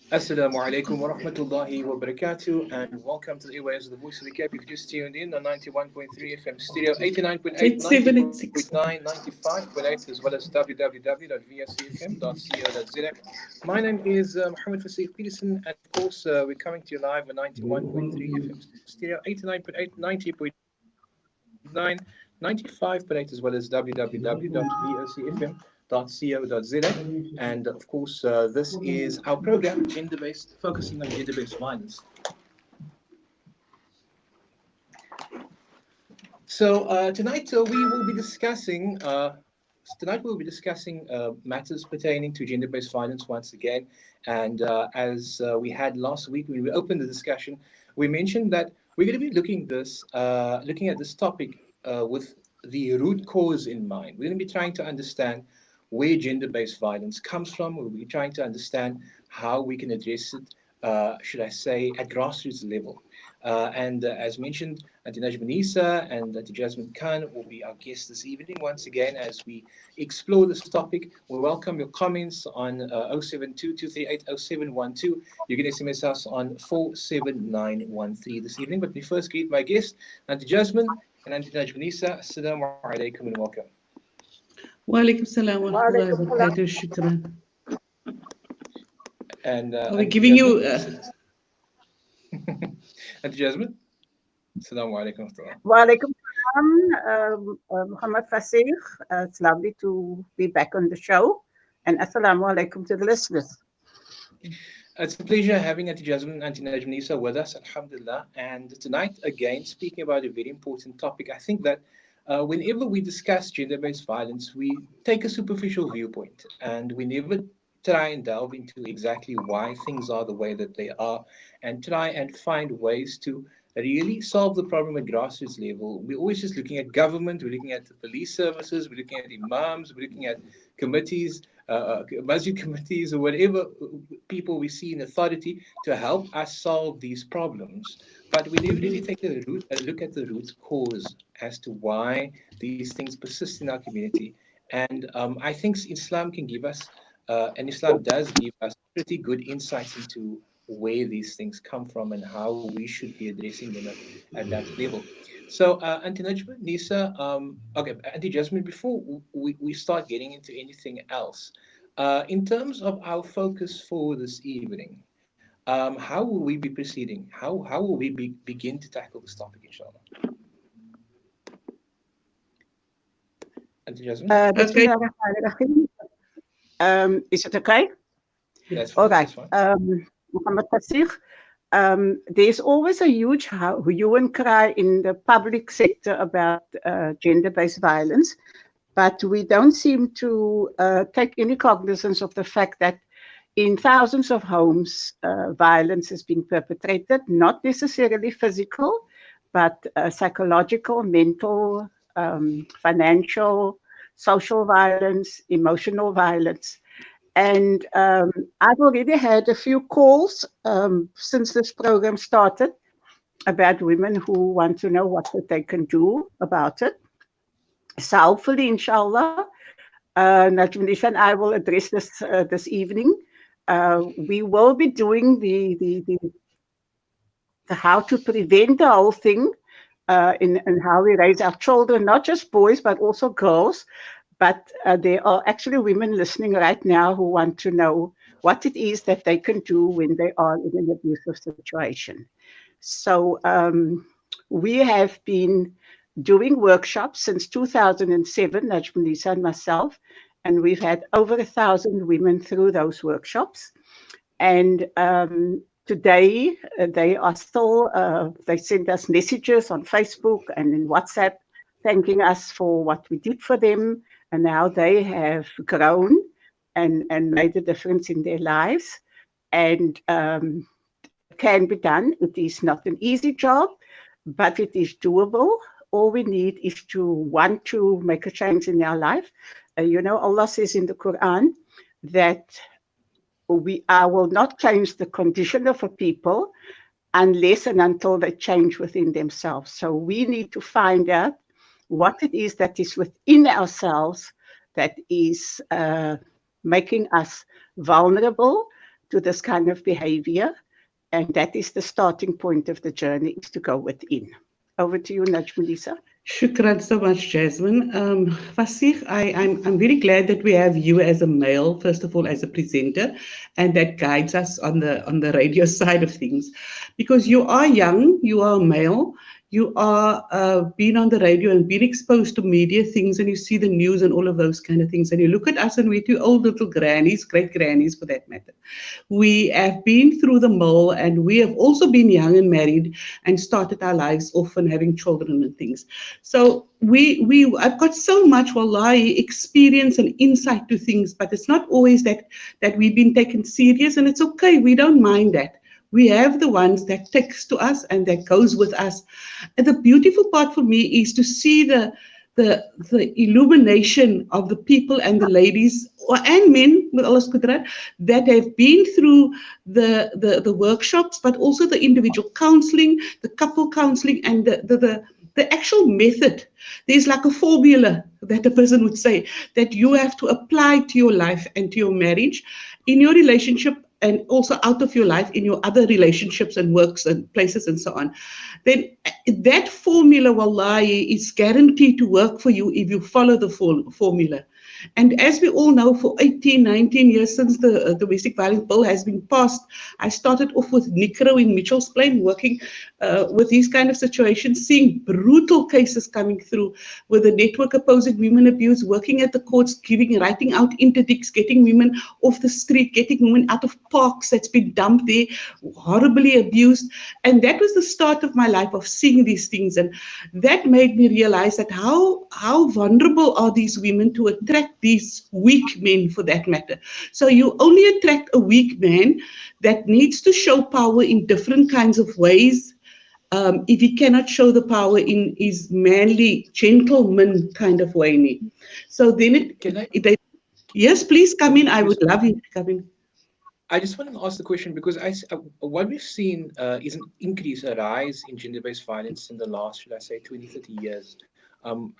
Assalamu alaikum wa rahmatullahi wa barakatuh, and welcome to the airwaves of the Voice of the Cape. You've just tuned in on 91.3 FM stereo, 89.8, 90.9, 95.8, as well as www.vscfm.co.za. My name is Muhammad Fasih Peterson, and of course, we're coming to you live on 91.3 FM stereo, 89.8, 90.9, 95.8, as well as www.vscfm.co.za. And of course, this is our program, focusing on gender-based violence. So tonight we will be discussing matters pertaining to gender-based violence once again. And as we had last week when we opened the discussion, we mentioned that we're going to be looking at this topic with the root cause in mind. We're going to be trying to understand where gender-based violence comes from. We'll be trying to understand how we can address it, should I say, at grassroots level. And as mentioned, Auntie Najma Nisa and Auntie Jasmine Khan will be our guests this evening once again as we explore this topic. We welcome your comments on 072-238-0712. You can SMS us on 47913 this evening. But we first greet my guests, Auntie Jasmine and Auntie Najma Nisa. Assalamu alaikum and welcome. وعليكم السلام ورحمة الله وبركاته. شكرا. And are we giving you Auntie Jasmine? Assalamu alaikum. Wa alaikum salam, Muhammad Fasih. It's lovely to be back on the show. And assalamu alaikum to the listeners. It's a pleasure having Auntie Jasmine and Auntie Najma Nisa with us, alhamdulillah. And tonight, again, speaking about a very important topic, I think that whenever we discuss gender-based violence, we take a superficial viewpoint and we never try and delve into exactly why things are the way that they are and try and find ways to really solve the problem at grassroots level. We're always just looking at government, we're looking at the police services, we're looking at imams, we're looking at committees, masjid committees, or whatever people we see in authority to help us solve these problems. But we never really take a look at the root cause as to why these things persist in our community. And I think Islam can give us, and Islam does give us pretty good insights into where these things come from and how we should be addressing them at that level. So, Auntie Najma, Nisa, okay, Auntie Jasmine, before we start getting into anything else, in terms of our focus for this evening, how will we be proceeding? How will we begin to tackle this topic, inshallah? Auntie Jasmine? Okay. Is it okay? That's fine. All right. That's fine. Muhammad Fasih, there's always a huge hue and cry in the public sector about gender-based violence, but we don't seem to take any cognizance of the fact that in thousands of homes, violence is being perpetrated, not necessarily physical, but psychological, mental, financial, social violence, emotional violence. And I've already had a few calls since this program started about women who want to know what they can do about it. So hopefully, inshallah, Najma Nisa and I will address this this evening. We will be doing the how to prevent the whole thing in how we raise our children, not just boys, but also girls. But there are actually women listening right now who want to know what it is that they can do when they are in an abusive situation. So we have been doing workshops since 2007, Najma Nisa and myself, and we've had over 1,000 women through those workshops. And today they are still, they send us messages on Facebook and in WhatsApp, thanking us for what we did for them and how they have grown and made a difference in their lives. And it can be done. It is not an easy job, but it is doable. All we need is to want to make a change in our life. You know, Allah says in the Quran that I will not change the condition of a people unless and until they change within themselves. So we need to find out what it is that is within ourselves that is making us vulnerable to this kind of behavior. And that is the starting point of the journey, is to go within. Over to you, Najmulisa. Shukran so much, Jasmine. Vasir, I'm very glad that we have you as a male, first of all, as a presenter, and that guides us on the radio side of things, because you are young, you are a male, you are been on the radio and been exposed to media things, and you see the news and all of those kind of things, and you look at us and we're two old little grannies, great grannies for that matter. We have been through the mill, and we have also been young and married and started our lives off and having children and things. So I've got so much wallahi experience and insight to things, but it's not always that we've been taken serious, and it's okay, we don't mind that. We have the ones that takes to us and that goes with us. And the beautiful part for me is to see the illumination of the people and the ladies and men with Allah's qudrat that have been through the workshops, but also the individual counseling, the couple counseling, and the actual method. There's like a formula that a person would say that you have to apply to your life and to your marriage, in your relationship, and also out of your life in your other relationships and works and places and so on. Then that formula, wallahi, is guaranteed to work for you if you follow the formula. And as we all know, for 18, 19 years since the domestic violence bill has been passed, I started off with NICRO in Mitchell's Plain, working with these kind of situations, seeing brutal cases coming through with the network opposing women abuse, working at the courts, writing out interdicts, getting women off the street, getting women out of parks that's been dumped there, horribly abused. And that was the start of my life, of seeing these things. And that made me realize that how vulnerable are these women to attract these weak men, for that matter. So you only attract a weak man that needs to show power in different kinds of ways. If he cannot show the power in his manly, gentleman kind of way. So then yes, please come in. I would love you to come in. I just want to ask the question because what we've seen is an increase, a rise in gender-based violence in the last, should I say, 20, 30 years.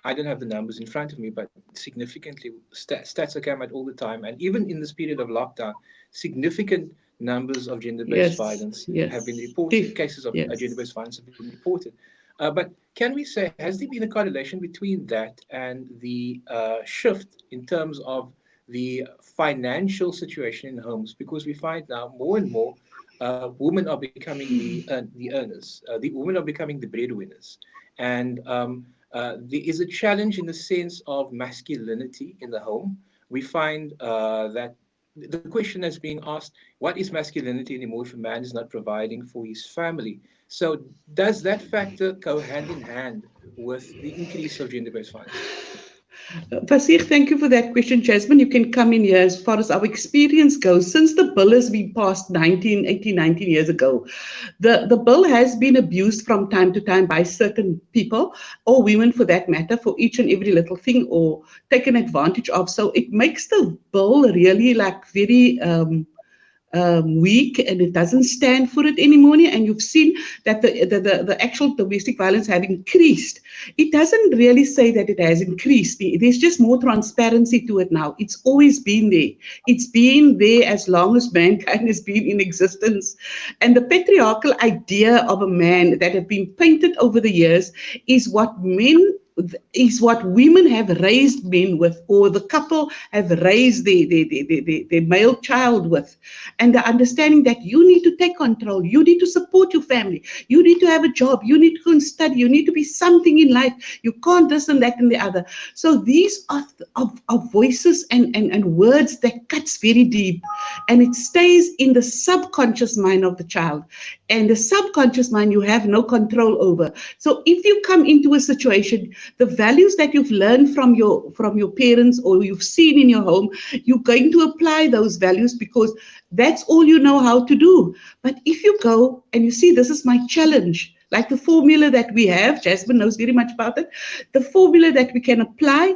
I don't have the numbers in front of me, but significantly, stats are coming out all the time. And even in this period of lockdown, significant numbers of gender-based violence have been reported. Cases of gender-based violence have been reported. But can we say, has there been a correlation between that and the shift in terms of the financial situation in homes? Because we find now more and more women are becoming the earners. The women are becoming the breadwinners. And there is a challenge in the sense of masculinity in the home. We find that the question has been asked, what is masculinity anymore if a man is not providing for his family? So does that factor go hand in hand with the increase of gender-based violence? Vasir, thank you for that question. Jasmine, you can come in here. As far as our experience goes, since the bill has been passed 19 years ago, the bill has been abused from time to time by certain people, or women for that matter, for each and every little thing, or taken advantage of. So it makes the bill really like very weak, and it doesn't stand for it anymore. And you've seen that the actual domestic violence have increased. It doesn't really say that it has increased. There's just more transparency to it now. It's always been there. It's been there as long as mankind has been in existence. And the patriarchal idea of a man that have been painted over the years is what women have raised men with, or the couple have raised their male child with. And the understanding that you need to take control, you need to support your family, you need to have a job, you need to go and study, you need to be something in life, you can't this and that and the other. So these are voices and words that cuts very deep, and it stays in the subconscious mind of the child. And the subconscious mind you have no control over. So if you come into a situation, the values that you've learned from your parents or you've seen in your home, you're going to apply those values because that's all you know how to do. But if you go and you see, this is my challenge, like the formula that we have, Jasmine knows very much about it, the formula that we can apply,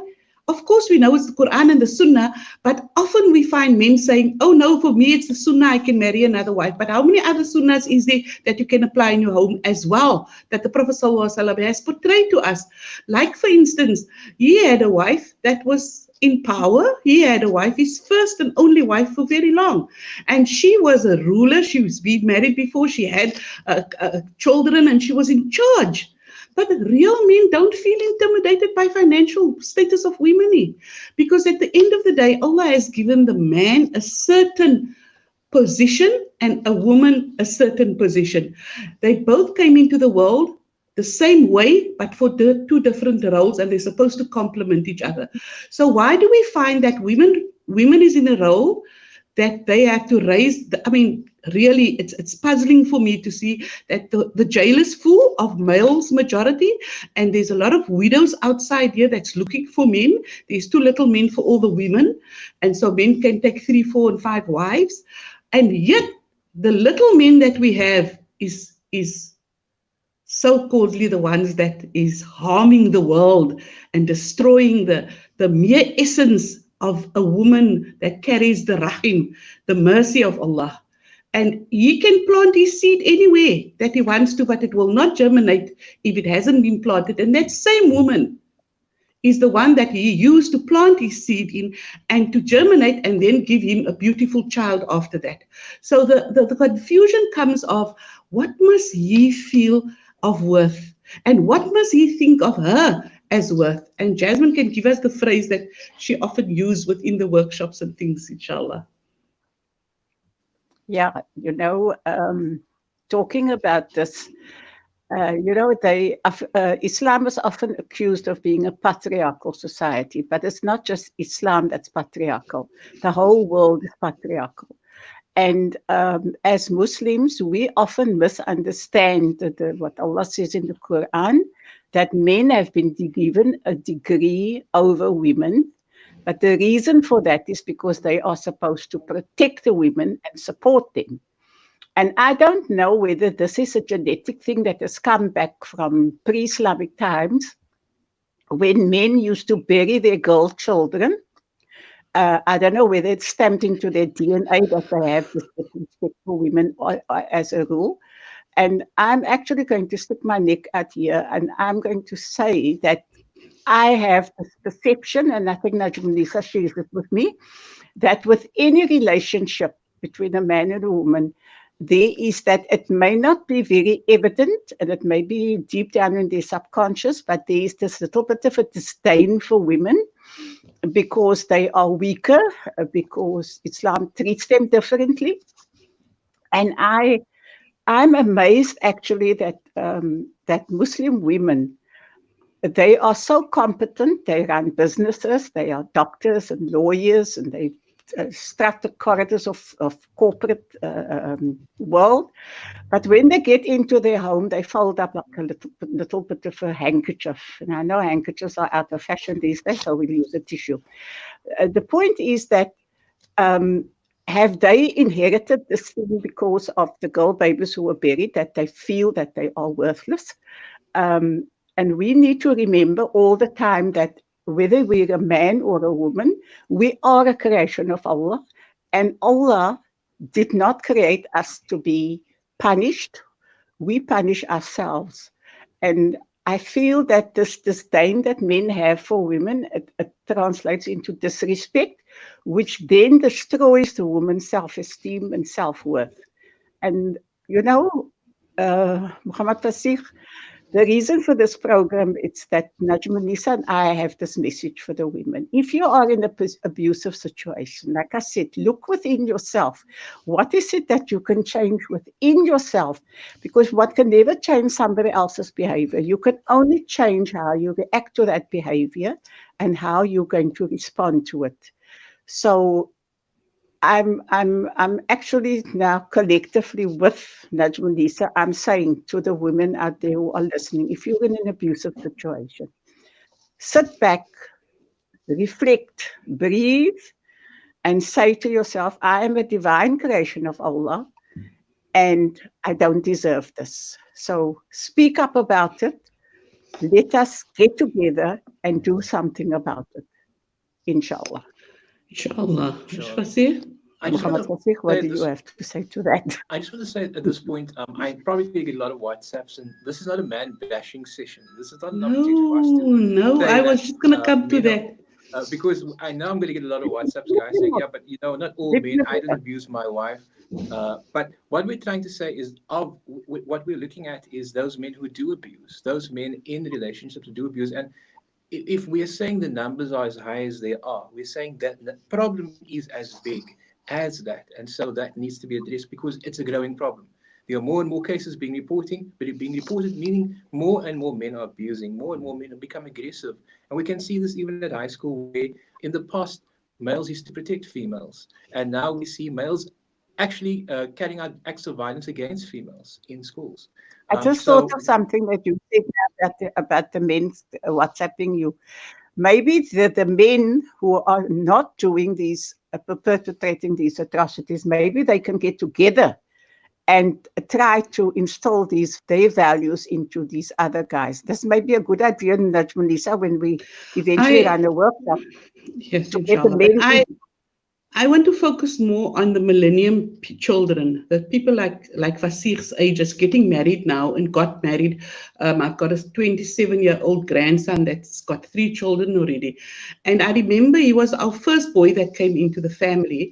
Of course, we know it's the Quran and the Sunnah, but often we find men saying, oh no, for me it's the Sunnah, I can marry another wife. But how many other Sunnahs is there that you can apply in your home as well, that the Prophet ﷺ has portrayed to us? Like, for instance, he had a wife that was in power. He had a wife, his first and only wife for very long. And she was a ruler. She was been married before. She had children and she was in charge. But real men don't feel intimidated by financial status of women, because at the end of the day, Allah has given the man a certain position and a woman a certain position. They both came into the world the same way, but for two different roles, and they're supposed to complement each other. So why do we find that women is in a role that they have to raise? Really, it's puzzling for me to see that the jail is full of males majority, and there's a lot of widows outside here that's looking for men. There's too little men for all the women, and so men can take 3, 4, and 5 wives, and yet the little men that we have is so-calledly the ones that is harming the world and destroying the mere essence of a woman that carries the rahim, the mercy of Allah. And he can plant his seed anywhere that he wants to, but it will not germinate if it hasn't been planted. And that same woman is the one that he used to plant his seed in and to germinate and then give him a beautiful child after that. So the confusion comes of what must he feel of worth and what must he think of her as worth. And Jasmine can give us the phrase that she often used within the workshops and things, inshallah. Yeah, talking about this, Islam is often accused of being a patriarchal society, but it's not just Islam that's patriarchal. The whole world is patriarchal. And as Muslims, we often misunderstand what Allah says in the Quran, that men have been given a degree over women. But the reason for that is because they are supposed to protect the women and support them. And I don't know whether this is a genetic thing that has come back from pre-Islamic times, when men used to bury their girl children. I don't know whether it's stamped into their DNA that they have this respect for women as a rule. And I'm actually going to stick my neck out here, and I'm going to say that I have this perception, and I think Najmunisa shares it with me, that with any relationship between a man and a woman, there is that it may not be very evident, and it may be deep down in their subconscious, but there is this little bit of a disdain for women because they are weaker, because Islam treats them differently. And I'm amazed actually that that Muslim women, they are so competent. They run businesses. They are doctors and lawyers, and they strut the corridors of corporate world. But when they get into their home, they fold up like a little bit of a handkerchief. And I know handkerchiefs are out of fashion these days, so we'll use a tissue. The point is that have they inherited this thing because of the girl babies who were buried, that they feel that they are worthless? And we need to remember all the time that whether we're a man or a woman, we are a creation of Allah. And Allah did not create us to be punished. We punish ourselves. And I feel that this disdain that men have for women, it translates into disrespect, which then destroys the woman's self-esteem and self-worth. And, Muhammad Fasih, the reason for this program is that Najmunisa and I have this message for the women. If you are in an abusive situation, like I said, look within yourself. What is it that you can change within yourself? Because what can never change somebody else's behavior. You can only change how you react to that behavior and how you're going to respond to it. So I'm actually now collectively with Najmunisa, I'm saying to the women out there who are listening, if you're in an abusive situation, sit back, reflect, breathe, and say to yourself, I am a divine creation of Allah, and I don't deserve this. So speak up about it. Let us get together and do something about it. inshallah. Inshallah. Sure. Fasih? I just Muhammad want Fasih, what to do you have to say to that? I just want to say at this point, I probably get a lot of WhatsApps, and this is not a man bashing session. This is not an opportunity for us to No, say I that was just going to come to men are, that. because I know I'm going to get a lot of WhatsApps, guys saying, yeah, but not all men. I didn't abuse my wife. But what we're trying to say is, what we're looking at is those men who do abuse, those men in relationships who do abuse, and if we are saying the numbers are as high as they are, we're saying that the problem is as big as that. And so that needs to be addressed because it's a growing problem. There are more and more cases being reported, meaning more and more men are abusing, more and more men have become aggressive. And we can see this even at high school, where in the past, males used to protect females. And now we see males actually carrying out acts of violence against females in schools. I just thought of something that you said about the men WhatsApping you. Maybe the men who are not doing these, perpetrating these atrocities, maybe they can get together and try to install their values into these other guys. This may be a good idea, Najmunisa, when we eventually run a workshop. Yes, to get the men. I want to focus more on the millennium children, the people like Fasih's age, is getting married now and got married. I've got a 27-year-old grandson that's got 3 children already. And I remember he was our first boy that came into the family.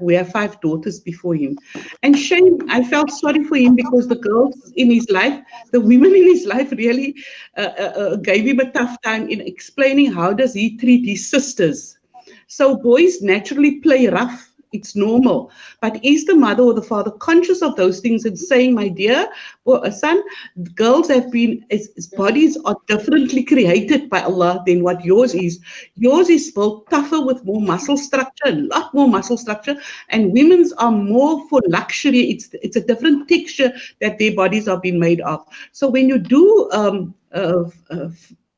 We have 5 daughters before him. And shame, I felt sorry for him because the girls in his life, the women in his life really gave him a tough time in explaining how does he treat his sisters. So boys naturally play rough. It's normal. But is the mother or the father conscious of those things and saying, my dear son, girls have been, his bodies are differently created by Allah than what yours is. Yours is built tougher with more muscle structure, a lot more muscle structure, and women's are more for luxury. It's a different texture that their bodies are being made of. So when you do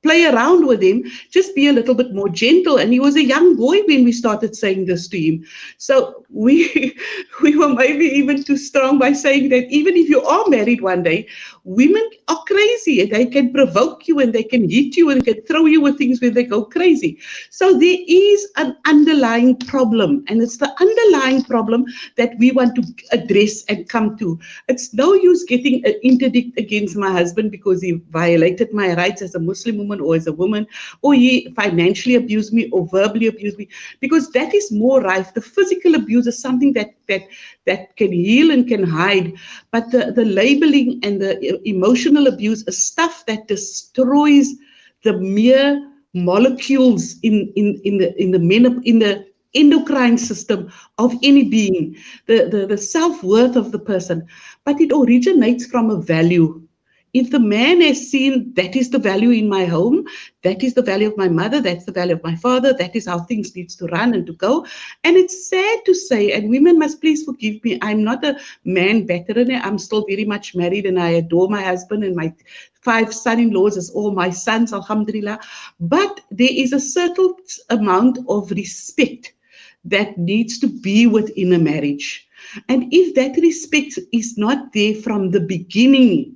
play around with him, just be a little bit more gentle. And he was a young boy when we started saying this to him. So we were maybe even too strong by saying that even if you are married one day, women are crazy. They can provoke you and they can hit you and can throw you with things when they go crazy. So there is an underlying problem, and it's the underlying problem that we want to address and come to. It's no use getting an interdict against my husband because he violated my rights as a Muslim woman or as a woman, or he financially abused me or verbally abused me, because that is more rife. The physical abuse is something that can heal and can hide, but the labeling and the emotional abuse is stuff that destroys the mere molecules in the endocrine system of any being, the self-worth of the person. But it originates from a value. If the man has seen that is the value in my home, that is the value of my mother, that's the value of my father, that is how things needs to run and to go. And it's sad to say, and women must please forgive me, I'm not a man veteran. I'm still very much married and I adore my husband, and my 5 son-in-laws as all my sons, alhamdulillah. But there is a certain amount of respect that needs to be within a marriage. And if that respect is not there from the beginning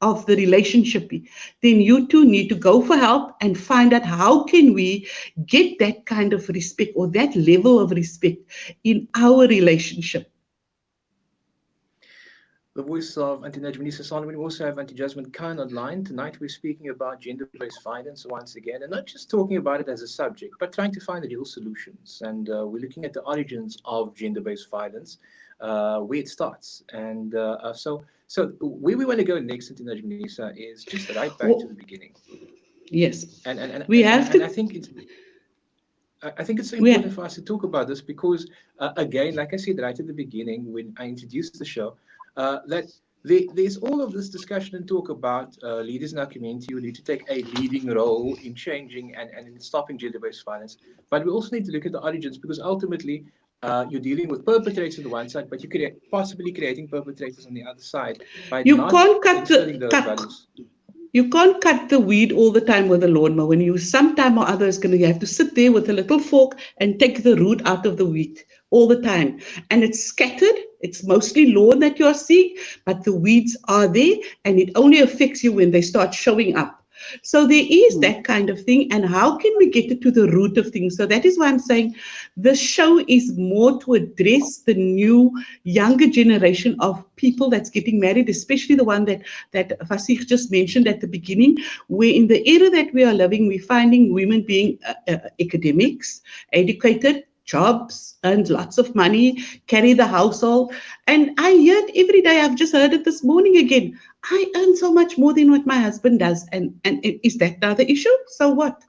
of the relationship, then you two need to go for help and find out how can we get that kind of respect or that level of respect in our relationship. The voice of Auntie Najmunisa Solomon. We also have Auntie Jasmine Khan online. Tonight we're speaking about gender-based violence once again, and not just talking about it as a subject, but trying to find the real solutions. And we're looking at the origins of gender-based violence, where it starts. And so where we want to go next, Auntie Najmunisa, is just right back to the beginning. Yes. And I think it's so important for us to talk about this because, again, like I said right at the beginning when I introduced the show, that there's all of this discussion and talk about leaders in our community who need to take a leading role in changing and in stopping gender-based violence. But we also need to look at the origins, because ultimately you're dealing with perpetrators on the one side, but you're possibly creating perpetrators on the other side. By you not can't cut values. You can't cut the weed all the time with a lawnmower. When you sometime or other you have to sit there with a little fork and take the root out of the wheat all the time. And it's scattered. It's mostly lawn that you're seeing, but the weeds are there, and it only affects you when they start showing up. So there is that kind of thing. And how can we get to the root of things? So that is why I'm saying the show is more to address the new, younger generation of people that's getting married, especially the one that Fasih just mentioned at the beginning, where in the era that we are living, we're finding women being academics, educated, jobs, earn lots of money, carry the household. And I hear it every day. I've just heard it this morning again. I earn so much more than what my husband does. And is that now the issue? So what?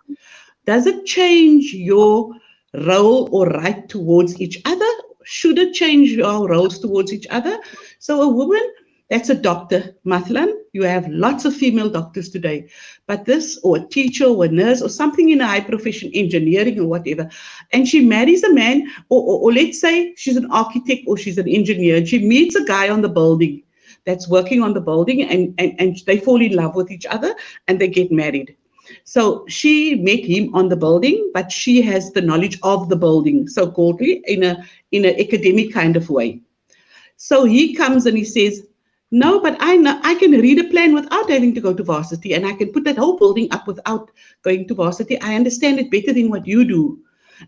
Does it change your role or right towards each other? Should it change our roles towards each other? So a woman that's a doctor, Mathlan, you have lots of female doctors today, but this, or a teacher or a nurse or something in a high profession, engineering or whatever, and she marries a man, or let's say she's an architect or she's an engineer, and she meets a guy on the building that's working on the building, and they fall in love with each other and they get married. So she met him on the building, but she has the knowledge of the building, so-calledly, in an academic kind of way. So he comes and he says, no, but I know I can read a plan without having to go to varsity, and I can put that whole building up without going to varsity. I understand it better than what you do.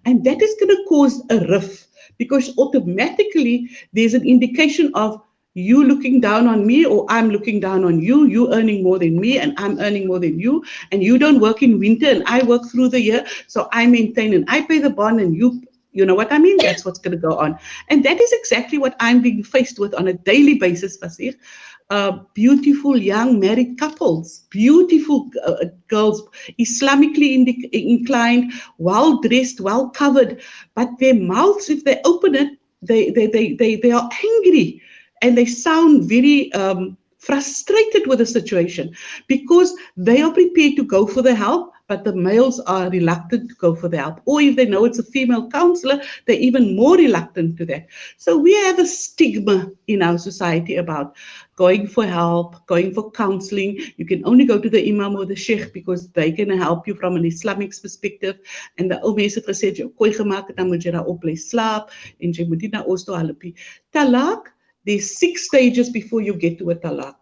And that is going to cause a rift, because automatically there's an indication of you looking down on me, or I'm looking down on you, you earning more than me and I'm earning more than you, and you don't work in winter and I work through the year, so I maintain and I pay the bond and you know what I mean? That's what's going to go on. And that is exactly what I'm being faced with on a daily basis, Fasih. Beautiful young married couples, beautiful girls, Islamically inclined, well dressed, well covered, but their mouths, if they open it, they are angry, and they sound very frustrated with the situation, because they are prepared to go for the help, but the males are reluctant to go for the help. Or if they know it's a female counselor, they're even more reluctant to that. So we have a stigma in our society about going for help, going for counseling. You can only go to the imam or the sheikh because they can help you from an Islamic perspective. En die ou mense het gesê, jy kooi gemaak het, dan moet jy daar op bly slaap, en jy moet nie na ons toe help nie. Talak, there's 6 stages before you get to a talak.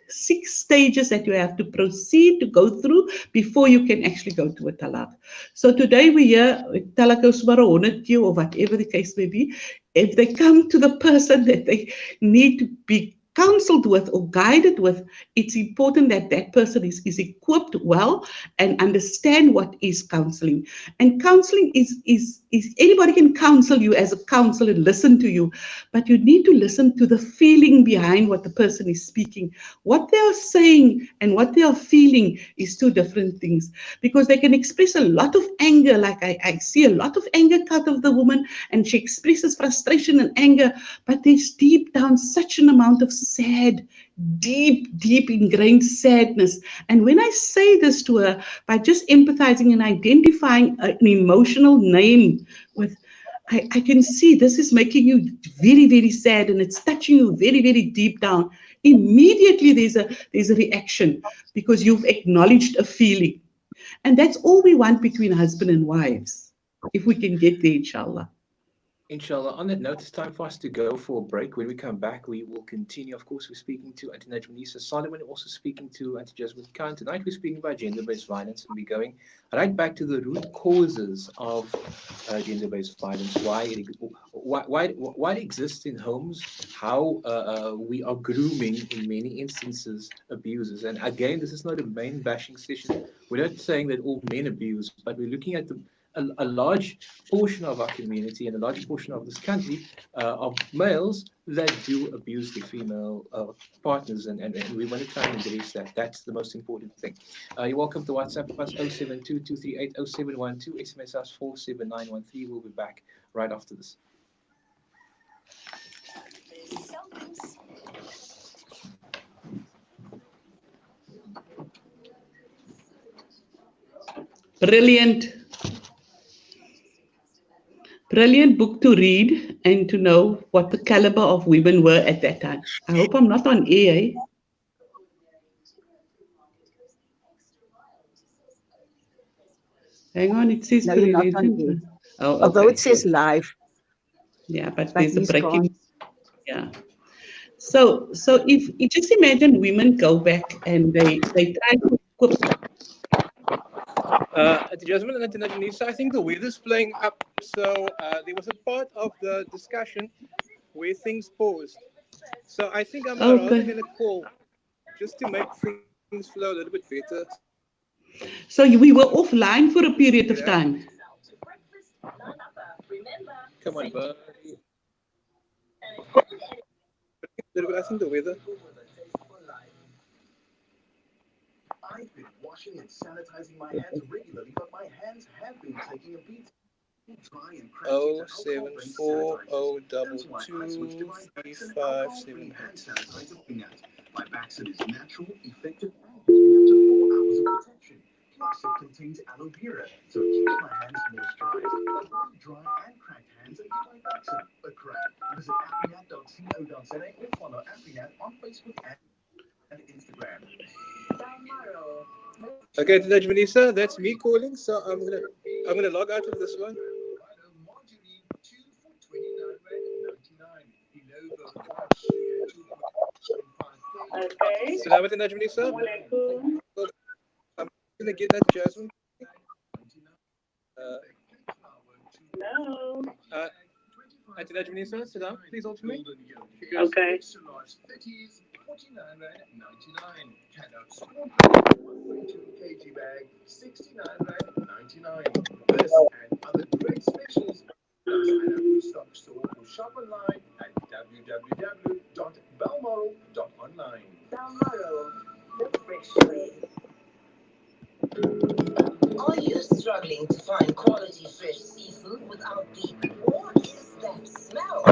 6 stages that you have to proceed to go through before you can actually go to a talak. So today we hear talak is maar 100 keer, or whatever the case may be. If they come to the person that they need to be counseled with or guided with, it's important that that person is equipped well and understand what is counseling. And counseling is anybody can counsel you as a counselor, listen to you, but you need to listen to the feeling behind what the person is speaking. What they are saying and what they are feeling is 2 different things, because they can express a lot of anger, like I see a lot of anger out of the woman, and she expresses frustration and anger, but there's deep down such an amount of sad, deep ingrained sadness. And when I say this to her, by just empathizing and identifying an emotional name with, I can see this is making you very, very sad, and it's touching you very, very deep down. Immediately there's a reaction, because you've acknowledged a feeling. And that's all we want between husband and wives, if we can get there, inshallah. Inshallah. On that note, it's time for us to go for a break. When we come back, we will continue. Of course, we're speaking to Auntie Najmunisa Solomon, also speaking to Auntie Jasmine Khan. Tonight, we're speaking about gender-based violence, and we're going right back to the root causes of gender-based violence, why it exists in homes, how we are grooming, in many instances, abusers. And again, this is not a main bashing session. We're not saying that all men abuse, but we're looking at a large portion of our community and a large portion of this country of males that do abuse their female partners, and we want to try and address that. That's the most important thing. You're welcome to WhatsApp us 072-238-0712, SMS us 47913. We'll be back right after this. Brilliant book to read and to know what the caliber of women were at that time. I hope I'm not on air. Hang on, it says No, you're not on air. Oh, okay. Although it says live. Yeah, but there's a breaking. Yeah. So if you just imagine women go back and they try to Whoops. Auntie Jasmine and Auntie Najmanisa, I think the weather's playing up. So there was a part of the discussion where things paused. So I think I'm rather Okay. going to call just to make things flow a little bit better. So we were offline for a period of time. Come on, buddy. I think the weather. I've been washing and sanitizing my hands regularly, but my hands have been taking a beating. Dry and cracked 07402223578. My vaccine is natural, effective, and gives me up to 4 hours of protection. Plus, it contains aloe vera, so it keeps my hands moisturized. Avoid dry and cracked hands and get my vaccine. A crack. Visit aprinat.co.za or follow Aprinat on Facebook and Instagram. Okay, Najmanisa, that's me calling. So I'm gonna log out of this one. Okay. Salamat Najmanisa. I'm gonna get that Jasmine. Hello. Auntie Najmanisa, sit down, please hold for me. Okay. kg bag, 69.99. This and other great specials plus at our stock store or shop online at www.balmoral.online. Balmoral, the fresh way. Are you struggling to find quality fresh seafood without the what is that smell? We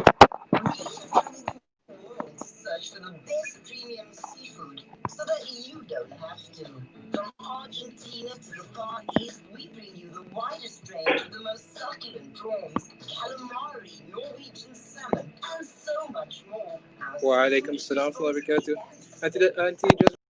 have traveled the world to search for the best premium seafood so that you don't have to. From Argentina to the Far East, we bring you the widest range of the most succulent prawns, calamari, Norwegian salmon, and so much more. Wa alaikum salam wa barakatuh. Auntie Jasmine.